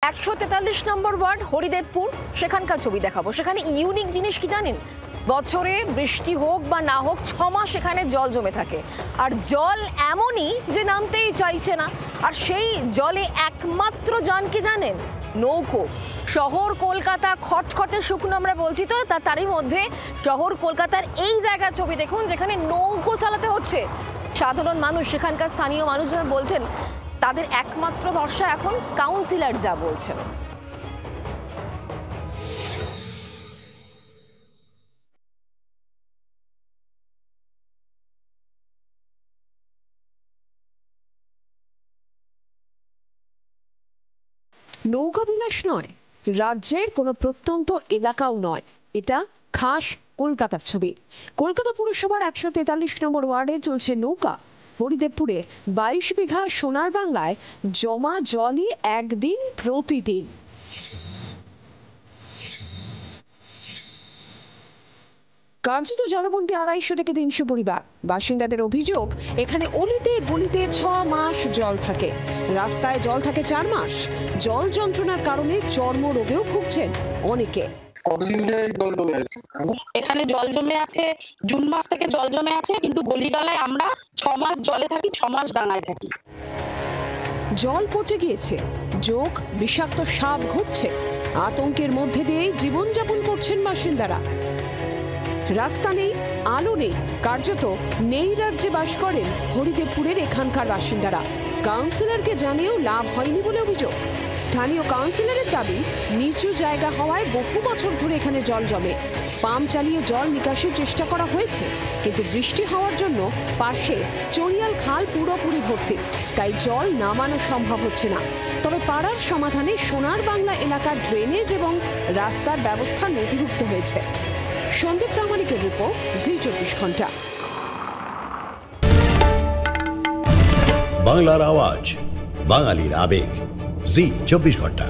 143 নম্বর word Haridevpur, সেখানকার ছবি দেখাবো। সেখানে ইউনিক জিনিস কি জানেন? বছরে বৃষ্টি হোক বা না হোক 6 মাস এখানে জল জমে থাকে, আর জল এমনই যে নামতেই চাইছে না। আর সেই জলে একমাত্র যান কি জানেন? নৌকো। শহর কলকাতা খটখটে শুকনো আমরা বলছি তো, তারই মধ্যে শহর কলকাতার এই জায়গার ছবি দেখুন যেখানে নৌকো চালাতে হচ্ছে। সাধারণ মানুষ, সেখানকার স্থানীয় মানুষজন বলছেন তাদের একমাত্র ভরসা এখন কাউন্সিলর যা বলছেন। নৌকা বিলাস নয়, রাজ্যের কোনো প্রত্যন্ত এলাকাও নয়, এটা খাস কলকাতার ছবি। কলকাতা পুরসভার 143 নম্বর ওয়ার্ডে চলছে নৌকা। হরিদেবপুরে 22 বিঘা সোনার বাংলায় জমা জলই একদিন প্রতিদিন। কার্যত জলবন্দী 250 থেকে 300 পরিবার। বাসিন্দাদের অভিযোগ, এখানে অলিতে গলিতে 6 মাস জল থাকে, রাস্তায় জল থাকে 4 মাস। জল যন্ত্রণার কারণে চর্মরোগেও ভুগছেন অনেকে। এখানে জল জমে আছে, জুন মাস থেকে জল জমে আছে, কিন্তু গলিগালায় আমরা 6 মাস জলে থাকি, 6 মাস ডাঙায় থাকি। জল পচে গিয়েছে, যোগ বিষাক্ত সাপ ঘুরছে। আতঙ্কের মধ্যে দিয়েই জীবনযাপন করছেন বাসিন্দারা। রাস্তা নেই, আলো নেই, কার্যত নেই রাজ্যে বাস করেন হরিদেবপুরের এখানকার বাসিন্দারা। কাউন্সিলরকে জানিয়েও লাভ হয়নি বলে অভিযোগ। স্থানীয় কাউন্সিলরের দাবি, নিচু জায়গা হওয়ায় বহু বছর ধরে এখানে জল জমে। পাম্প চালিয়ে জল নিকাশের চেষ্টা করা হয়েছে, কিন্তু বৃষ্টি হওয়ার জন্য পাশে চড়িয়াল খাল পুরোপুরি ভর্তি, তাই জল নামানো সম্ভব হচ্ছে না। তবে পাড়ার সমাধানে সোনার বাংলা এলাকার ড্রেনেজ এবং রাস্তার ব্যবস্থা নথিভুক্ত হয়েছে। সন্দীপ প্রামাণিকের রিপোর্ট, জি 24 ঘন্টা। বাংলার আওয়াজ, বাঙালির আবেগ, জি 24 ঘন্টা।